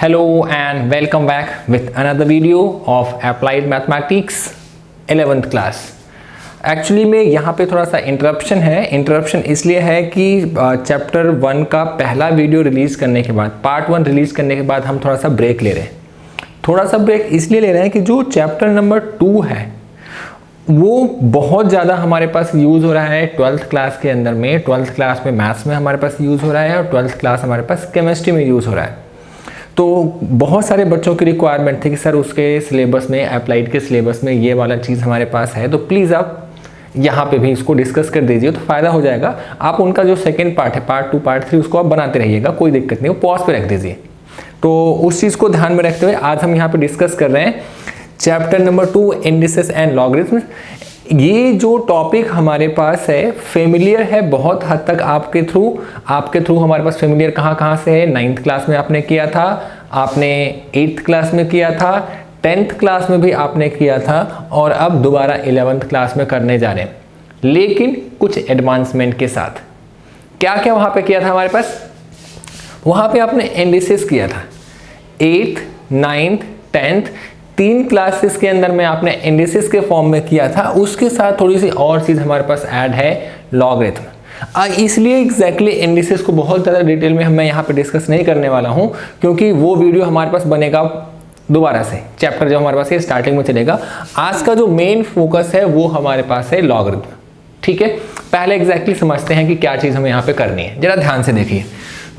Hello and welcome back with another video of Applied Mathematics 11th class. Actually में यहाँ पे थोड़ा सा इंटरप्शन है। इंटरप्शन इसलिए है कि चैप्टर 1 का पहला वीडियो रिलीज़ करने के बाद, पार्ट 1 रिलीज़ करने के बाद हम थोड़ा सा ब्रेक ले रहे हैं। थोड़ा सा ब्रेक इसलिए ले रहे हैं कि जो चैप्टर नंबर 2 है वो बहुत ज़्यादा हमारे पास यूज़ हो रहा है 12th क्लास के अंदर में। 12th क्लास में मैथ्स में हमारे पास यूज़ हो रहा है और 12th क्लास हमारे पास केमिस्ट्री में यूज़ हो रहा है। तो बहुत सारे बच्चों की रिक्वायरमेंट थी कि सर उसके सिलेबस में, अप्लाइड के सिलेबस में ये वाला चीज़ हमारे पास है, तो प्लीज़ आप यहाँ पे भी इसको डिस्कस कर दीजिए तो फ़ायदा हो जाएगा। आप उनका जो सेकंड पार्ट है, पार्ट 2 पार्ट 3, उसको आप बनाते रहिएगा, कोई दिक्कत नहीं, वो पॉज पे रख दीजिए। तो उस चीज़ को ध्यान में रखते हुए आज हम यहाँ पे डिस्कस कर रहे हैं chapter number 2 indices and logarithms. ये जो टॉपिक हमारे पास है फेमिलियर है बहुत हद तक आपके थ्रू हमारे पास फेमिलियर कहाँ से है। 9th क्लास में आपने किया था, आपने 8th क्लास में किया था, 10th क्लास में भी आपने किया था और अब दोबारा 11th क्लास में करने जा रहे हैं, लेकिन कुछ एडवांसमेंट के साथ। क्या क्या वहाँ पे किया था हमारे पास? वहाँ पे आपने इंडिसेस किया था 8th, 9th, 10th 3 क्लासेस के अंदर में आपने इंडिसेस के फॉर्म में किया था। उसके साथ थोड़ी सी और चीज़ हमारे पास ऐड है, लॉगरिथम। इसलिए एग्जैक्टली इंडिसेस को बहुत ज़्यादा डिटेल में मैं यहाँ पे डिस्कस नहीं करने वाला हूँ, क्योंकि वो वीडियो हमारे पास बनेगा दोबारा से, चैप्टर जो हमारे पास है स्टार्टिंग में चलेगा। आज का जो मेन फोकस है वो हमारे पास है लॉगरिथम। ठीक है, पहले एग्जैक्टली समझते हैं कि क्या चीज़ हमें यहाँ पे करनी है। जरा ध्यान से देखिए,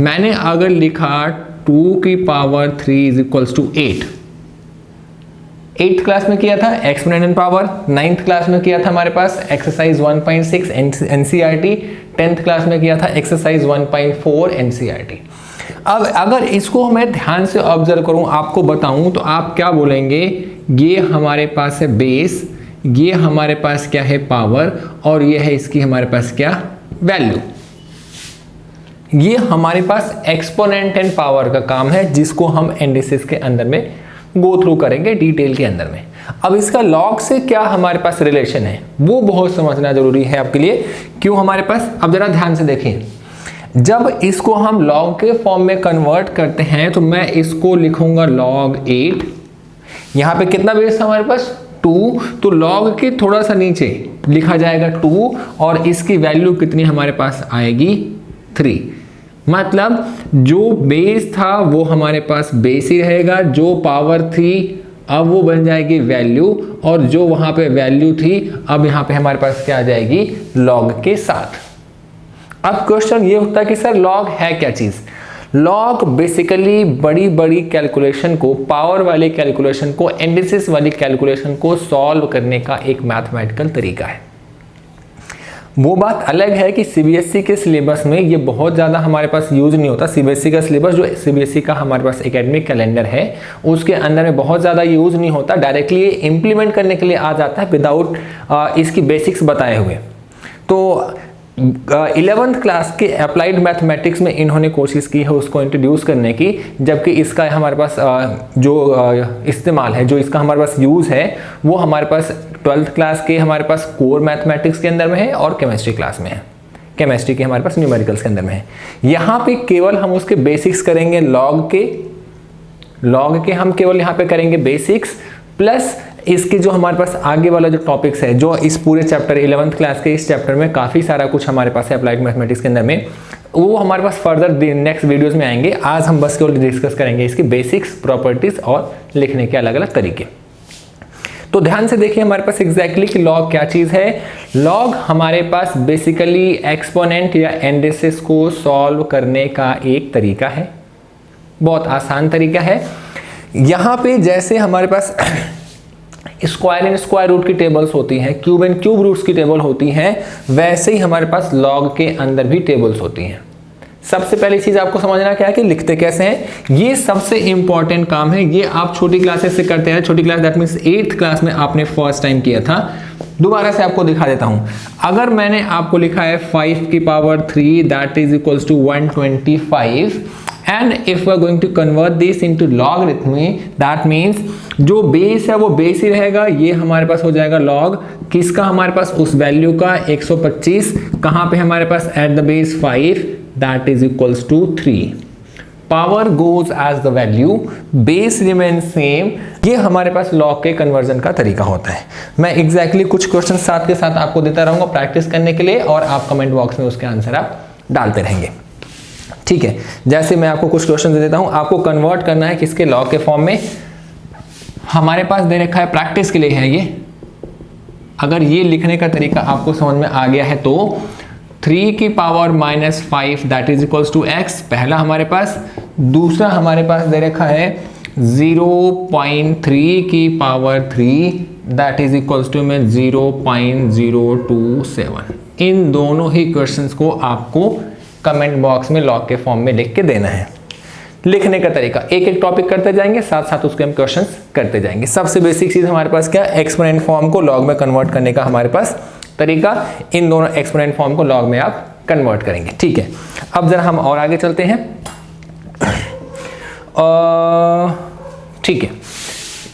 मैंने अगर लिखा 2 की power 3 is equals to 8, 8th class में किया था एक्सपोनेंशियल पावर, 9th क्लास में किया था हमारे पास एक्सरसाइज 1.6 एनसीईआरटी, 10th क्लास में किया था एक्सरसाइज 1.4 एनसीईआरटी। अब अगर इसको मैं ध्यान से ऑब्जर्व करूं, आपको बताऊं, तो आप क्या बोलेंगे? ये हमारे पास है बेस, ये हमारे पास क्या है? पावर, और ये है इसकी हमारे पास क्या? वैल्यू। ये हमारे पास एक्सपोनेंट एंड पावर का काम है, जिसको हम इंडिसेस के अंदर में गो थ्रू करेंगे डिटेल के अंदर में। अब इसका लॉग से क्या हमारे पास रिलेशन है वो बहुत समझना जरूरी है आपके लिए। क्यों हमारे पास? अब जरा ध्यान से देखिए, जब इसको हम लॉग के फॉर्म में कन्वर्ट करते हैं तो मैं इसको लिखूंगा log 8। यहाँ पे कितना बेस था हमारे पास? 2, तो log के थोड़ा सा नीचे लिखा जाएगा 2 और इसकी वैल्यू कितनी हमारे पास आएगी? 3। मतलब जो बेस था वो हमारे पास बेस ही रहेगा, जो पावर थी अब वो बन जाएगी वैल्यू, और जो वहां पे वैल्यू थी अब यहाँ पे हमारे पास क्या आ जाएगी? लॉग के साथ। अब क्वेश्चन ये होता है कि सर लॉग है क्या चीज? लॉग बेसिकली बड़ी बड़ी कैलकुलेशन को, पावर वाली कैलकुलेशन को, इंडिसेस वाली कैलकुलेशन को सॉल्व करने का एक मैथमेटिकल तरीका है। वो बात अलग है कि सीबीएसई के सिलेबस में ये बहुत ज़्यादा हमारे पास यूज नहीं होता। सीबीएसई का सिलेबस, जो सीबीएसई का हमारे पास एकेडमिक कैलेंडर है, उसके अंदर में बहुत ज़्यादा यूज नहीं होता। डायरेक्टली ये इम्प्लीमेंट करने के लिए आ जाता है विदाउट इसकी बेसिक्स बताए हुए। तो 11th क्लास के अप्लाइड मैथमेटिक्स में इन्होंने कोशिश की है उसको इंट्रोड्यूस करने की, जबकि इसका हमारे पास जो इस्तेमाल है, जो इसका हमारे पास यूज़ है, वो हमारे पास 12th क्लास के हमारे पास कोर मैथमेटिक्स के अंदर में है और केमिस्ट्री क्लास में है, केमिस्ट्री के हमारे पास न्यूमेरिकल्स के अंदर में है। यहाँ पे केवल हम उसके बेसिक्स करेंगे, लॉग के हम केवल यहाँ पे करेंगे बेसिक्स, प्लस इसके जो हमारे पास आगे वाला जो टॉपिक्स है, जो इस पूरे चैप्टर 11th क्लास के इस चैप्टर में काफ़ी सारा कुछ हमारे पास है अप्लाइड मैथमेटिक्स के अंदर में, वो हमारे पास फर्दर नेक्स्ट वीडियोस में आएंगे। आज हम बस केवल डिस्कस करेंगे इसकी बेसिक्स, प्रॉपर्टीज और लिखने के अलग अलग तरीके। तो ध्यान से देखिए हमारे पास एग्जैक्टली कि लॉग क्या चीज़ है। लॉग हमारे पास बेसिकली एक्सपोनेंट या इंडिसेस को सॉल्व करने का एक तरीका है, बहुत आसान तरीका है। यहाँ पे जैसे हमारे पास स्क्वायर एंड स्क्वायर रूट की टेबल्स होती हैं, क्यूब एंड क्यूब रूट्स की टेबल होती हैं, वैसे ही हमारे पास लॉग के अंदर भी टेबल्स होती हैं। सबसे पहली चीज आपको समझना क्या है कि लिखते कैसे हैं। ये सबसे इंपॉर्टेंट काम है, ये आप छोटी क्लासेस से करते हैं। छोटी class that means 8th class में आपने फर्स्ट टाइम किया था। दोबारा से आपको दिखा देता हूं। अगर मैंने आपको लिखा है 5 की power 3 that is equals to 125, and if we are going to convert this into logarithm, that means जो बेस है वो बेस ही रहेगा। ये हमारे पास हो जाएगा log किसका? हमारे पास उस वैल्यू का 125। कहाँ पे हमारे पास? At the base 5 that is equals to 3। Power goes as the value, base remain same. ये हमारे पास लॉग के कन्वर्जन का तरीका होता है। मैं एग्जैक्टली कुछ क्वेश्चन साथ के साथ आपको देता रहूंगा प्रैक्टिस करने के लिए, और आप कमेंट बॉक्स में उसके आंसर आप डालते रहेंगे। ठीक है, जैसे मैं आपको कुछ क्वेश्चन दे देता हूं, आपको कन्वर्ट करना है किसके, लॉग के फॉर्म में। हमारे पास दे रखा है, प्रैक्टिस के लिए है ये। अगर ये लिखने का तरीका आपको समझ में आ गया है तो 3 की power -5 that is equals to x, पहला हमारे पास। दूसरा हमारे पास दे रखा है 0.3 की power 3 that is equals to में 0.027। इन दोनों ही क्वेश्चंस को आपको कमेंट बॉक्स में लॉग के फॉर्म में लिख के देना है। लिखने का तरीका एक एक टॉपिक करते जाएंगे, साथ साथ उसके हम क्वेश्चंस करते जाएंगे। सबसे बेसिक चीज हमारे पास क्या, एक्सपोनेंट फॉर्म को लॉग में कन्वर्ट करने का हमारे पास तरीका। इन दोनों एक्सपोनेंट फॉर्म को लॉग में आप कन्वर्ट करेंगे। ठीक है, अब जरा हम और आगे चलते हैं। ठीक है,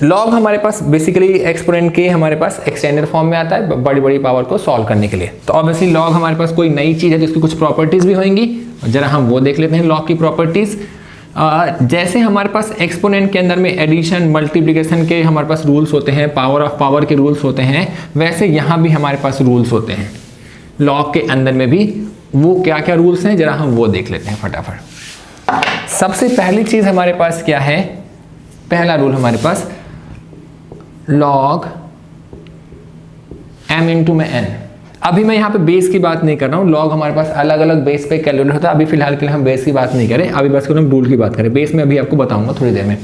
लॉग हमारे पास बेसिकली एक्सपोनेंट के हमारे पास एक्सटेंडेड फॉर्म में आता है बड़ी बड़ी पावर को सॉल्व करने के लिए। तो ऑब्वियसली लॉग हमारे पास कोई नई चीज है जिसकी कुछ प्रॉपर्टीज भी होंगी, जरा हम वो देख लेते हैं लॉग की प्रॉपर्टीज। जैसे हमारे पास एक्सपोनेंट के अंदर में एडिशन मल्टीप्लिकेशन के हमारे पास रूल्स होते हैं, पावर ऑफ पावर के रूल्स होते हैं, वैसे यहाँ भी हमारे पास रूल्स होते हैं लॉग के अंदर में भी। वो क्या क्या रूल्स हैं जरा हम वो देख लेते हैं फटाफट। सबसे पहली चीज हमारे पास क्या है, पहला रूल हमारे पास लॉग m इंटू में n। अभी मैं यहाँ पे बेस की बात नहीं कर रहा हूँ, लॉग हमारे पास अलग अलग बेस पे कैलकुलेट होता है। अभी फिलहाल के लिए हम बेस की बात नहीं करें, अभी बस हम रूल की बात करें। बेस में अभी आपको बताऊंगा थोड़ी देर में।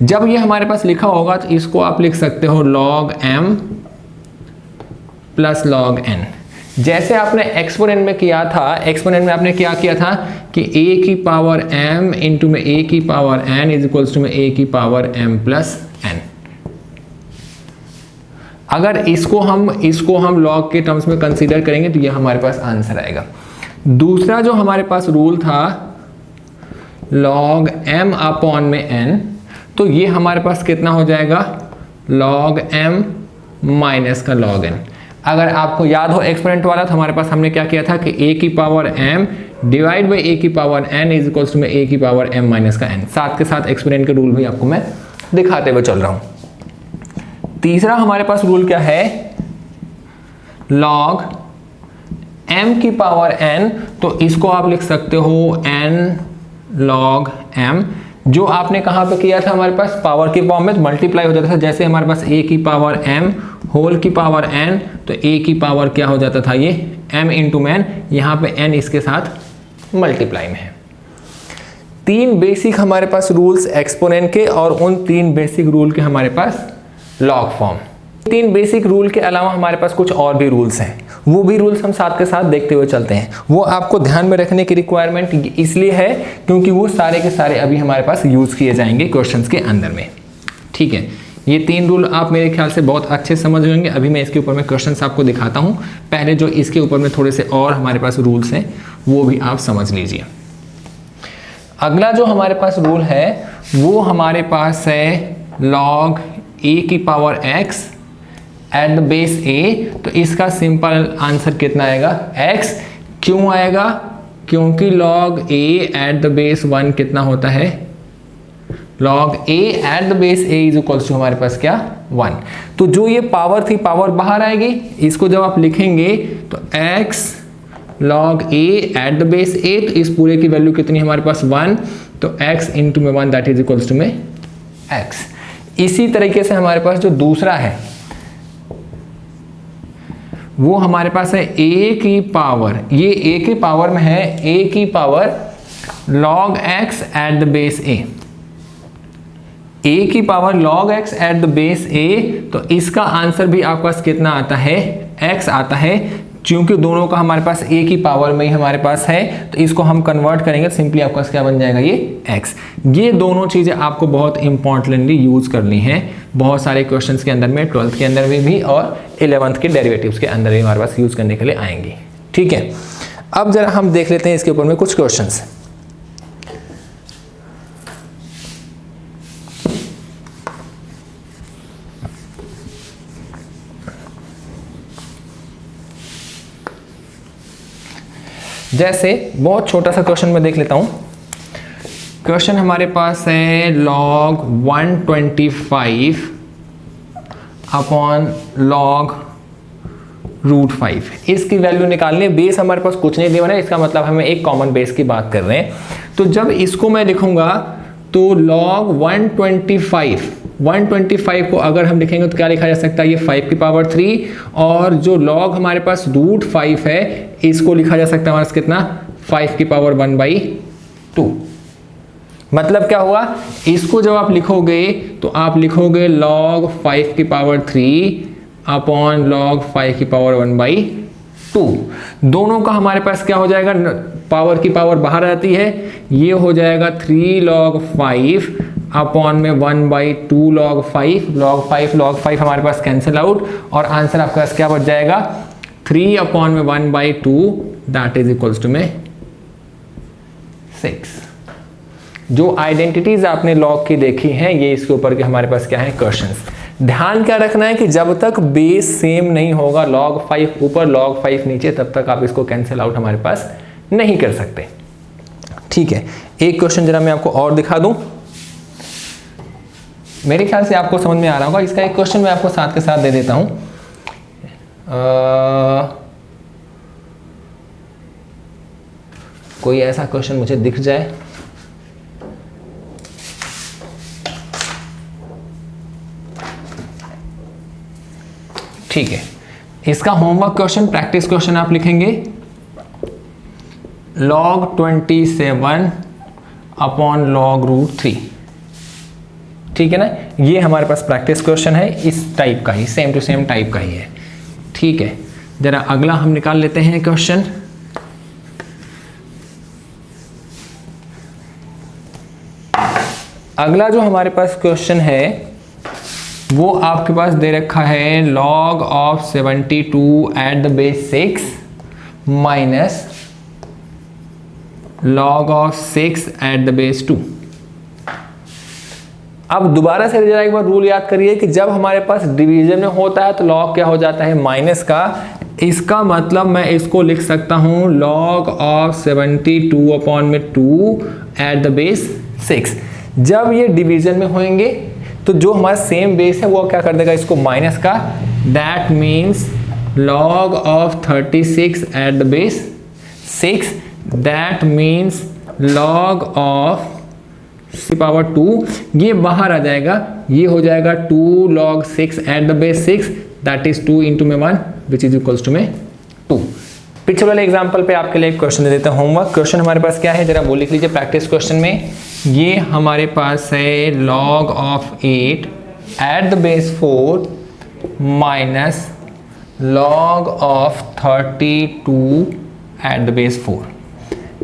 जब ये हमारे पास लिखा होगा तो इसको आप लिख सकते हो log m plus log n। जैसे आपने एक्सपोनेंट में किया था, एक्सपोनेंट में आपने क्या किया था कि a की पावर m इंटू में a की power n is equals to में a की पावर m प्लस n। अगर इसको हम लॉग के टर्म्स में कंसीडर करेंगे तो ये हमारे पास आंसर आएगा। दूसरा जो हमारे पास रूल था log m अपॉन में n, तो ये हमारे पास कितना हो जाएगा log m माइनस का log n। अगर आपको याद हो एक्सपोनेंट वाला, तो हमारे पास हमने क्या किया था कि a की power m divide by a की power n is equals to में a की पावर m माइनस का n। साथ के साथ एक्सपोनेंट के रूल भी आपको मैं दिखाते हुए चल रहा हूं। तीसरा हमारे पास रूल क्या है, log m की पावर n, तो इसको आप लिख सकते हो n log m। जो आपने कहां पे किया था, हमारे पास पावर के फॉर्म में मल्टीप्लाई हो जाता था। जैसे हमारे पास a की पावर m होल की पावर n, तो a की पावर क्या हो जाता था, ये m इंटू में n, यहाँ पे n इसके साथ मल्टीप्लाई में है। 3 बेसिक हमारे पास रूल्स एक्सपोनेंट के, और उन 3 बेसिक रूल के हमारे पास लॉग फॉर्म। 3 बेसिक रूल के अलावा हमारे पास कुछ और भी रूल्स हैं, वो भी रूल्स हम साथ के साथ देखते हुए चलते हैं। वो आपको ध्यान में रखने की रिक्वायरमेंट इसलिए है क्योंकि वो सारे के सारे अभी हमारे पास यूज किए जाएंगे क्वेश्चंस के अंदर में। ठीक है, ये 3 रूल आप मेरे ख्याल से बहुत अच्छे समझ होंगे। अभी मैं इसके ऊपर में क्वेश्चंस आपको दिखाता हूँ। पहले जो इसके ऊपर में थोड़े से और हमारे पास रूल्स हैं वो भी आप समझ लीजिए। अगला जो हमारे पास रूल है वो हमारे पास है log a की power x at the base a। तो इसका सिंपल आंसर कितना आएगा, x। क्यों आएगा, क्योंकि log a at the base 1 कितना होता है, log a at the base a is equals to हमारे पास क्या 1। तो जो ये पावर थी, पावर बाहर आएगी। इसको जब आप लिखेंगे तो x log a at the base a, तो इस पूरे की वैल्यू कितनी हमारे पास 1, तो x इंटू में 1 दैट इज इक्वल्स टू में x। इसी तरीके से हमारे पास जो दूसरा है वो हमारे पास है a की पावर, ये a की पावर में है, a की power log x at the base a, a की power log x at the base a। तो इसका आंसर भी आपके पास कितना आता है, x आता है। क्योंकि दोनों का हमारे पास a की पावर में ही हमारे पास है, तो इसको हम कन्वर्ट करेंगे, सिंपली आपका क्या बन जाएगा, ये x। ये दोनों चीज़ें आपको बहुत इंपॉर्टेंटली यूज करनी है बहुत सारे क्वेश्चंस के अंदर में, 12th के अंदर में भी और 11th के डेरिवेटिव्स के अंदर भी हमारे पास यूज करने के लिए आएंगी। ठीक है, अब जरा हम देख लेते हैं इसके ऊपर में कुछ क्वेश्चंस। जैसे बहुत छोटा सा क्वेश्चन मैं देख लेता हूं। क्वेश्चन हमारे पास है log 125 अपॉन log √5। इसकी वैल्यू निकालनी है। बेस हमारे पास कुछ नहीं दिया है, इसका मतलब हमें एक कॉमन बेस की बात कर रहे हैं। तो जब इसको मैं लिखूंगा तो log 125 को अगर हम लिखेंगे तो क्या लिखा जा सकता है, ये 5 की पावर 3, और जो log हमारे पास √5 है इसको लिखा जा सकता है हमारे पास कितना, 5 की पावर 1/2। मतलब क्या हुआ, इसको जब आप लिखोगे तो आप लिखोगे log 5 की पावर 3 अपॉन log 5 की पावर 1/2। दोनों का हमारे पास क्या हो जाएगा, पावर की पावर बाहर आती है, ये हो जाएगा 3 log 5 अपॉन में 1/2 log 5। log 5 हमारे पास कैंसिल आउट और आंसर आपके पास क्या बच जाएगा, 3 अपॉन में 1/2 दैट इज इक्वल्स टू में 6। जो आइडेंटिटीज आपने लॉग की देखी हैं ये इसके ऊपर के हमारे पास क्या है, क्वेश्चंस। ध्यान क्या रखना है कि जब तक बेस सेम नहीं होगा, log 5 ऊपर log 5 नीचे, तब तक आप इसको कैंसिल आउट हमारे पास नहीं कर सकते। ठीक है, एक क्वेश्चन जरा मैं आपको और दिखा दूं, मेरे ख्याल से आपको समझ में आ रहा होगा। इसका एक क्वेश्चन मैं आपको साथ के साथ दे देता हूं। कोई ऐसा क्वेश्चन मुझे दिख जाए। ठीक है, इसका होमवर्क क्वेश्चन, प्रैक्टिस क्वेश्चन आप लिखेंगे log 27 अपॉन log √3। ठीक है ना, ये हमारे पास प्रैक्टिस क्वेश्चन है, इस टाइप का ही, सेम टू सेम टाइप का ही है। ठीक है, जरा अगला हम निकाल लेते हैं क्वेश्चन। अगला जो हमारे पास क्वेश्चन है वो आपके पास दे रखा है log of 72 at the base 6 minus log of 6 at the base 2। अब दोबारा से जरा एक बार रूल याद करिए कि जब हमारे पास डिवीजन में होता है तो log क्या हो जाता है, माइनस का। इसका मतलब मैं इसको लिख सकता हूं log of 72 अपॉन में 2 at the base 6। जब ये डिवीजन में होंगे तो जो हमारा सेम बेस है वो क्या कर देगा, इसको माइनस का। That means log of 36 at the base 6, that means log of power 2, ये बाहर आ जाएगा, ये हो जाएगा 2 log 6 at the base 6, that is 2 into में 1 विच इज इक्वल्स टू में 2। पिछले वाले एग्जाम्पल पे आपके लिए एक क्वेश्चन दे देता हूं। होमवर्क क्वेश्चन हमारे पास क्या है, जरा वो लिख लीजिए प्रैक्टिस क्वेश्चन में। ये हमारे पास है log of 8 at the base 4 minus log of 32 at the base 4।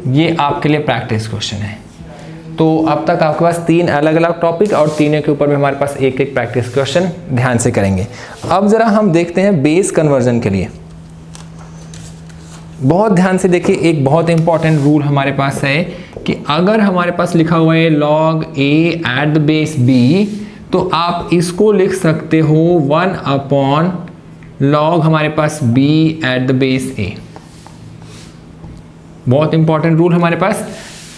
ये आपके लिए प्रैक्टिस क्वेश्चन है। तो अब तक आपके पास 3 अलग अलग टॉपिक और तीनों के ऊपर भी हमारे पास एक एक प्रैक्टिस क्वेश्चन ध्यान से करेंगे। अब जरा हम देखते हैं बेस कन्वर्जन के लिए। बहुत ध्यान से देखिए, एक बहुत इंपॉर्टेंट रूल हमारे पास है कि अगर हमारे पास लिखा हुआ है log a at the base b, तो आप इसको लिख सकते हो 1 अपॉन log हमारे पास b at the base a। बहुत इंपॉर्टेंट रूल हमारे पास,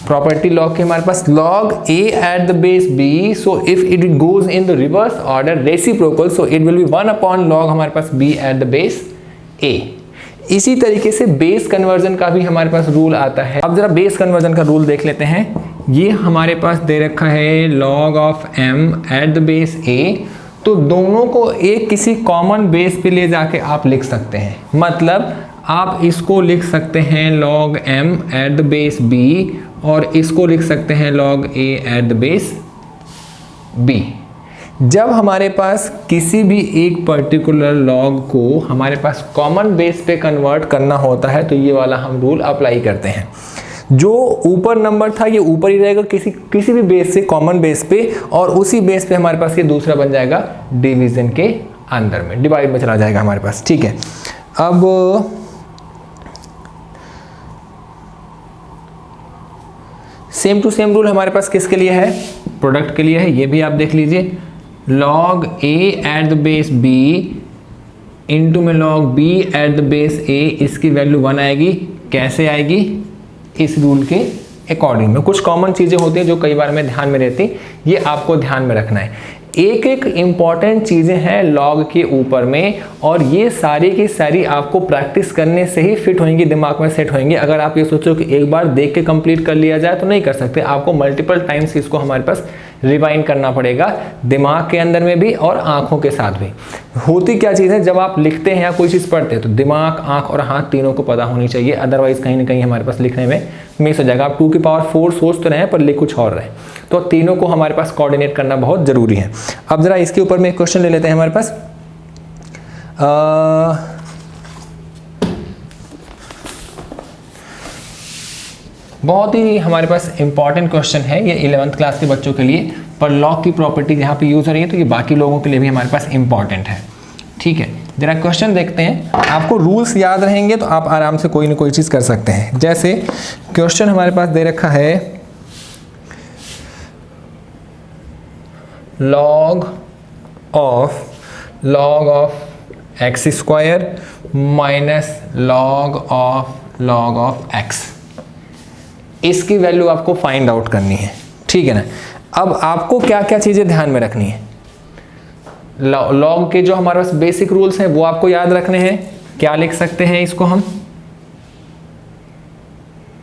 प्रॉपर्टी लॉग के हमारे पास log a at the base b, so if it goes in the reverse order reciprocal, so it will be 1 upon log हमारे पास b at the base a। इसी तरीके से base conversion का भी हमारे पास रूल आता है। अब जरा बेस कन्वर्जन का रूल देख लेते हैं। ये हमारे पास दे रखा है log of m at the base a, तो दोनों को एक किसी कॉमन बेस पे ले जाके आप लिख सकते हैं। मतलब आप इसको लिख सकते हैं log m at the base b और इसको लिख सकते हैं log a at the base b। जब हमारे पास किसी भी एक पर्टिकुलर लॉग को हमारे पास कॉमन बेस पे कन्वर्ट करना होता है तो ये वाला हम रूल अप्लाई करते हैं। जो ऊपर नंबर था ये ऊपर ही रहेगा किसी भी बेस से, कॉमन बेस पे, और उसी बेस पे हमारे पास ये दूसरा बन जाएगा डिवीजन के अंदर में, डिवाइड में चला जाएगा हमारे पास। ठीक है, अब सेम टू सेम रूल हमारे पास किसके लिए है, प्रोडक्ट के लिए है। ये भी आप देख लीजिए, log a at the base b into में log b at the base a, इसकी वैल्यू 1 आएगी। कैसे आएगी, इस रूल के अकॉर्डिंग में। कुछ कॉमन चीज़ें होती हैं जो कई बार में ध्यान में रहती, ये आपको ध्यान में रखना है। एक एक इम्पॉर्टेंट चीज़ें हैं लॉग के ऊपर में, और ये सारी की सारी आपको प्रैक्टिस करने से ही फिट होंगी, दिमाग में सेट होंगी। अगर आप ये सोचो कि एक बार देख के कंप्लीट कर लिया जाए तो नहीं कर सकते, आपको मल्टीपल टाइम्स इसको हमारे पास रिवाइंड करना पड़ेगा, दिमाग के अंदर में भी और आंखों के साथ भी। होती क्या चीज़ है, जब आप लिखते हैं या कोई चीज़ पढ़ते हैं तो दिमाग, आंख और हाथ तीनों को पता होनी चाहिए, अदरवाइज कहीं ना कहीं हमारे पास लिखने में मिस हो जाएगा। आप 2 की पावर 4 सोच तो रहे हैं पर लिख कुछ और रहे, तो तीनों को हमारे पास कोऑर्डिनेट करना बहुत ज़रूरी है। अब जरा इसके ऊपर में एक क्वेश्चन ले लेते हैं हमारे पास। बहुत ही हमारे पास इंपॉर्टेंट क्वेश्चन है ये 11th क्लास के बच्चों के लिए, पर लॉग की प्रॉपर्टी यहाँ पे यूज हो रही है तो ये बाकी लोगों के लिए भी हमारे पास इंपॉर्टेंट है। ठीक है, जरा क्वेश्चन देखते हैं। आपको रूल्स याद रहेंगे तो आप आराम से कोई ना कोई चीज़ कर सकते हैं। जैसे क्वेश्चन हमारे पास दे रखा है log of x square minus log of x, इसकी वैल्यू आपको फाइंड आउट करनी है। ठीक है ना। अब आपको क्या क्या चीज़ें ध्यान में रखनी है, लॉग के जो हमारे पास बेसिक रूल्स हैं वो आपको याद रखने हैं। क्या लिख सकते हैं इसको हम,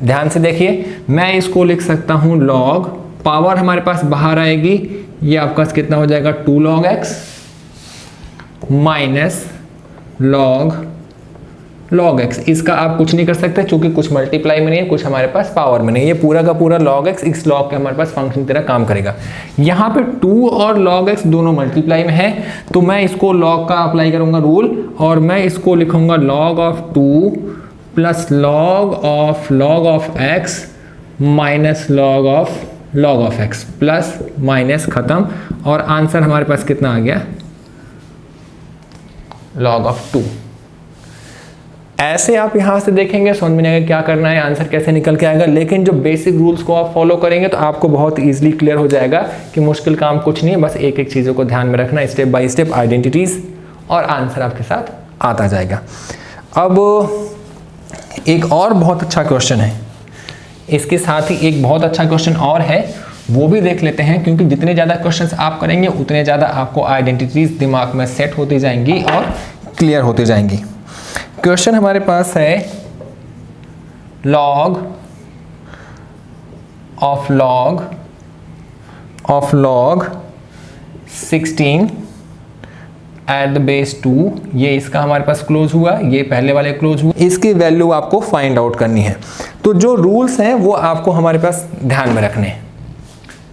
ध्यान से देखिए, मैं इसको लिख सकता हूं लॉग, पावर हमारे पास बाहर आएगी, ये आपका कितना हो जाएगा 2 log x minus log x। इसका आप कुछ नहीं कर सकते क्योंकि कुछ मल्टीप्लाई में नहीं है, कुछ हमारे पास पावर में नहीं है। ये पूरा का पूरा log x इस log के हमारे पास फंक्शन की तरह काम करेगा। यहाँ पे 2 और log x दोनों मल्टीप्लाई में है, तो मैं इसको log का अप्लाई करूंगा रूल, और मैं इसको लिखूंगा log of 2 plus log of x minus log of x, plus minus खत्म, और आंसर हमारे पास कितना आ गया log of 2। ऐसे आप यहां से देखेंगे, समझ में नहीं आएगा क्या करना है, आंसर कैसे निकल के आएगा, लेकिन जो बेसिक रूल्स को आप फॉलो करेंगे तो आपको बहुत इजीली क्लियर हो जाएगा कि मुश्किल काम कुछ नहीं है, बस एक एक चीज़ों को ध्यान में रखना, स्टेप बाय स्टेप आइडेंटिटीज, और आंसर आपके साथ आता जाएगा। अब एक और बहुत अच्छा क्वेश्चन है, इसके साथ ही एक बहुत अच्छा क्वेश्चन और है, वो भी देख लेते हैं, क्योंकि जितने ज़्यादा क्वेश्चंस आप करेंगे उतने ज़्यादा आपको आइडेंटिटीज दिमाग में सेट होती जाएंगी और क्लियर होती जाएंगी। क्वेश्चन हमारे पास है log of 16 eight the base 2, ये इसका हमारे पास क्लोज हुआ, ये पहले वाले क्लोज हुआ, इसकी वैल्यू आपको फाइंड आउट करनी है। तो जो रूल्स हैं वो आपको हमारे पास ध्यान में रखने हैं,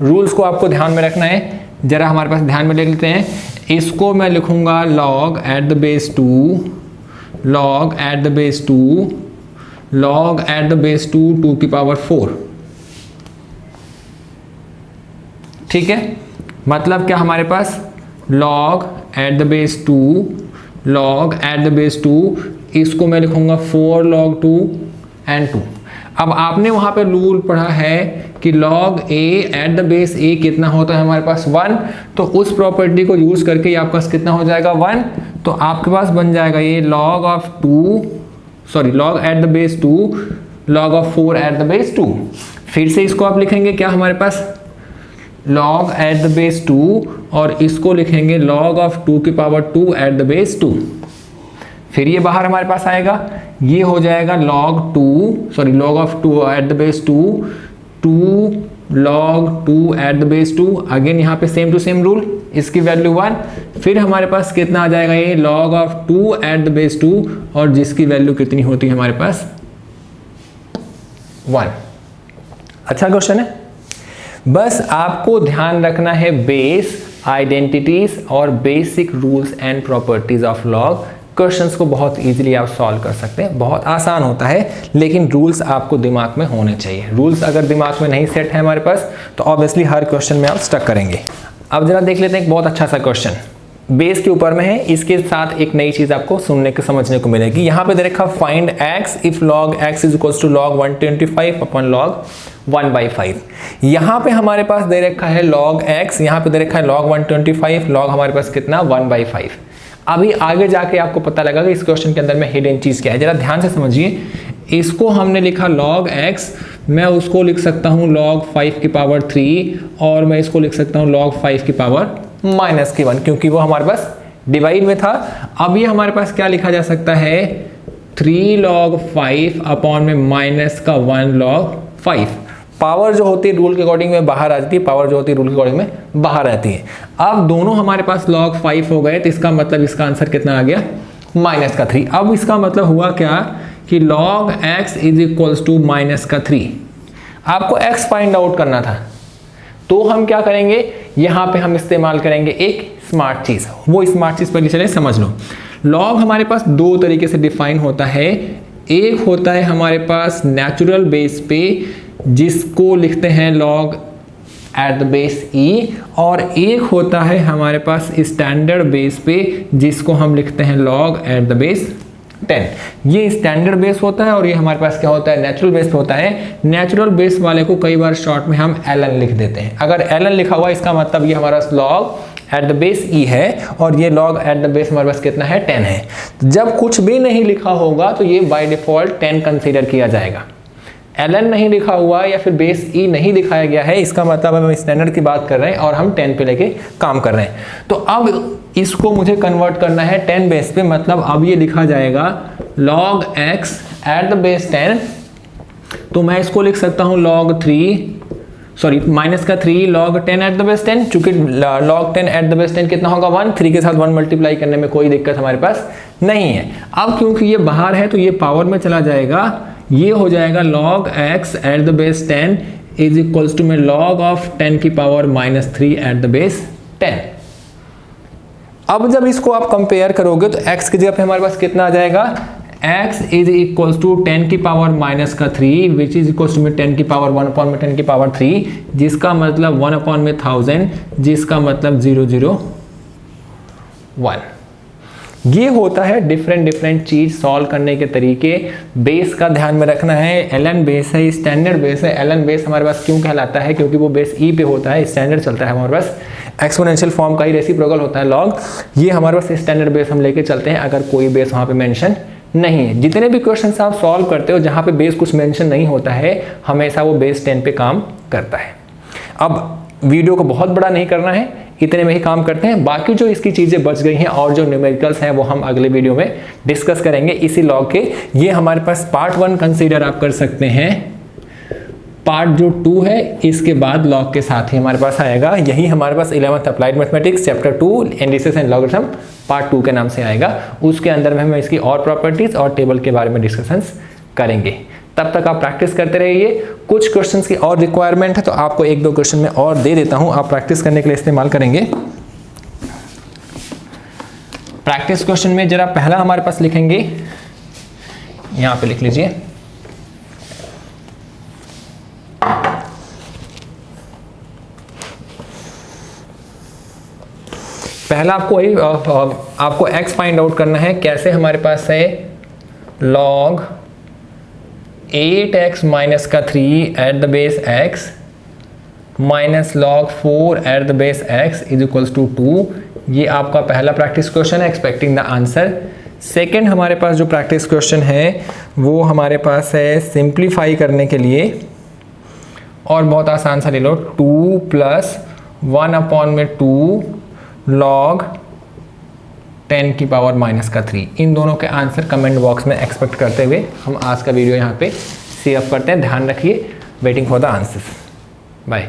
रूल्स को आपको ध्यान में रखना है। जरा हमारे पास ध्यान में ले लेते हैं, इसको मैं लिखूंगा log eight the base 2, log eight the base 2, log eight the base 2 2 की पावर 4। ठीक है, मतलब क्या हमारे पास log eight the base 2, log eight the base 2, इसको मैं लिखूंगा 4 log 2 and 2। अब आपने वहां पे रूल पढ़ा है कि log a at the base a कितना होता है हमारे पास 1, तो उस प्रॉपर्टी को यूज करके ये आपका कितना हो जाएगा 1, तो आपके पास बन जाएगा ये log eight the base 2 log of 4 at the base 2। फिर से इसको आप लिखेंगे क्या हमारे पास log एट द बेस 2, और इसको लिखेंगे log of 2 की पावर 2 एट द बेस 2। फिर ये बाहर हमारे पास आएगा, ये हो जाएगा log of 2 eight the base 2 log 2 eight the base 2। Again यहाँ पे सेम टू सेम रूल, इसकी वैल्यू 1। फिर हमारे पास कितना आ जाएगा ये log of 2 eight the base 2, और जिसकी वैल्यू कितनी होती है हमारे पास 1। अच्छा क्वेश्चन है, बस आपको ध्यान रखना है बेस, आइडेंटिटीज और basic rules and properties of log. Questions को बहुत इजीली आप सॉल्व कर सकते हैं, बहुत आसान होता है, लेकिन रूल्स आपको दिमाग में होने चाहिए। रूल्स अगर दिमाग में नहीं सेट है हमारे पास तो ऑब्वियसली हर क्वेश्चन में आप स्टक करेंगे। अब जरा देख लेते हैं एक बहुत अच्छा सा क्वेश्चन, बेस के ऊपर में है, इसके साथ एक नई चीज आपको सुनने के समझने को मिलेगी। यहाँ पे दे रखा find x if log x is equals to log 125 upon log 1/5। यहाँ पे हमारे पास दे रखा है log x, यहाँ पे दे रखा है log 125, log हमारे पास कितना 1/5। अभी आगे जाके आपको पता लगा कि इस क्वेश्चन के अंदर में हिडन चीज क्या है, जरा ध्यान से समझिए। इसको हमने लिखा log x मैं उसको लिख सकता हूँ log 5 की पावर 3 और मैं इसको लिख सकता हूँ log 5 की पावर -1 क्योंकि वो हमारे पास डिवाइड में था। अब ये हमारे पास क्या लिखा जा सकता है 3 log 5 अपॉन में -1 log 5। पावर जो होती है रूल के अकॉर्डिंग में बाहर आ जाती है, पावर जो होती है रूल के अकॉर्डिंग में बाहर आती है। अब दोनों हमारे पास log 5 हो गए तो इसका मतलब इसका आंसर कितना आ गया -3। अब इसका मतलब हुआ क्या कि log x is equals to -3। आपको x फाइंड आउट करना था तो हम क्या करेंगे, यहाँ पे हम इस्तेमाल करेंगे एक स्मार्ट चीज़। वो स्मार्ट चीज़ पहले चले समझ लो। log हमारे पास दो तरीके से डिफाइन होता है। एक होता है हमारे पास नेचुरल बेस पे जिसको लिखते हैं log eight the base e, और एक होता है हमारे पास स्टैंडर्ड बेस पे जिसको हम लिखते हैं log एट द बेस 10। ये स्टैंडर्ड बेस होता है और ये हमारे पास क्या होता है नेचुरल बेस होता है। नेचुरल बेस वाले को कई बार शॉर्ट में हम ln लिख देते हैं। अगर ln लिखा हुआ इसका मतलब ये हमारा log eight the base e है और ये log एट द बेस हमारे पास कितना है 10 है। जब कुछ भी नहीं लिखा होगा तो ये बाय डिफॉल्ट 10 कंसीडर किया जाएगा। ln नहीं लिखा हुआ या फिर बेस e नहीं दिखाया गया है, इसका मतलब हम स्टैंडर्ड की बात कर रहे हैं और हम 10 पे लेके काम कर रहे हैं। तो अब इसको मुझे कन्वर्ट करना है 10 बेस पे, मतलब अब ये लिखा जाएगा log x at the base 10। तो मैं इसको लिख सकता हूँ log 3 log 10 eight the base 10, चूंकि log 10 एट द बेस 10 कितना होगा 1, 3 के साथ 1 मल्टीप्लाई करने में कोई दिक्कत हमारे पास नहीं है। अब क्योंकि ये बाहर है तो ये पावर में चला जाएगा, ये हो जाएगा log x at the base 10 is equals to में log ऑफ 10 की पावर -3 एट द बेस 10। अब जब इसको आप कंपेयर करोगे तो x की जगह पे हमारे पास कितना आ जाएगा, x इज इक्वल्स टू 10 की power -3 which is equals to में 10 की पावर 1 अपॉन में 10 की पावर 3, जिसका मतलब 1 अपॉन में 1000, जिसका मतलब 001। ये होता है डिफरेंट चीज सॉल्व करने के तरीके। बेस का ध्यान में रखना है, ln बेस है, स्टैंडर्ड बेस है। ln बेस हमारे पास क्यों कहलाता है, क्योंकि वो बेस e पे होता है, स्टैंडर्ड चलता है हमारे पास, एक्सपोनेंशियल फॉर्म का ही रेसिप्रोकल होता है log। ये हमारे पास स्टैंडर्ड बेस हम लेके चलते हैं अगर कोई बेस वहाँ पे मेंशन नहीं है। जितने भी क्वेश्चन आप सॉल्व करते हो जहाँ पे बेस कुछ मेंशन नहीं होता है, हमेशा वो बेस 10 पे काम करता है। अब वीडियो को बहुत बड़ा नहीं करना है, इतने में ही काम करते हैं। बाकी जो इसकी चीज़ें बच गई हैं और जो न्यूमेरिकल्स हैं वो हम अगले वीडियो में डिस्कस करेंगे इसी लॉग के। ये हमारे पास पार्ट 1 कंसीडर आप कर सकते हैं। पार्ट जो 2 है इसके बाद लॉग के साथ ही हमारे पास आएगा। यही हमारे पास 11th applied mathematics chapter 2 indices and logarithm part 2 के नाम से आएगा। उसके अंदर में हम इसकी और प्रॉपर्टीज और टेबल के बारे में डिस्कशंस करेंगे। तब तक आप प्रैक्टिस करते रहिए। कुछ क्वेश्चंस की और रिक्वायरमेंट है तो आपको 1-2 क्वेश्चन में और दे देता हूं, आप प्रैक्टिस करने के लिए इस्तेमाल करेंगे। प्रैक्टिस क्वेश्चन में जरा पहला हमारे पास लिखेंगे, यहां पे लिख लीजिए। पहला आपको x फाइंड आउट करना है। कैसे, हमारे पास है log 8x माइनस का 3 at the base x minus log 4 at the base x is equals to 2। ये आपका पहला प्रैक्टिस क्वेश्चन है, एक्सपेक्टिंग द आंसर। सेकंड हमारे पास जो प्रैक्टिस क्वेश्चन है वो हमारे पास है सिंप्लीफाई करने के लिए, और बहुत आसान सा ले लो, 2 + 1 अपॉन में 2 log 10 की पावर -3। इन दोनों के आंसर कमेंट बॉक्स में एक्सपेक्ट करते हुए हम आज का वीडियो यहाँ पे सेव करते हैं। ध्यान रखिए, waiting for the answers. Bye.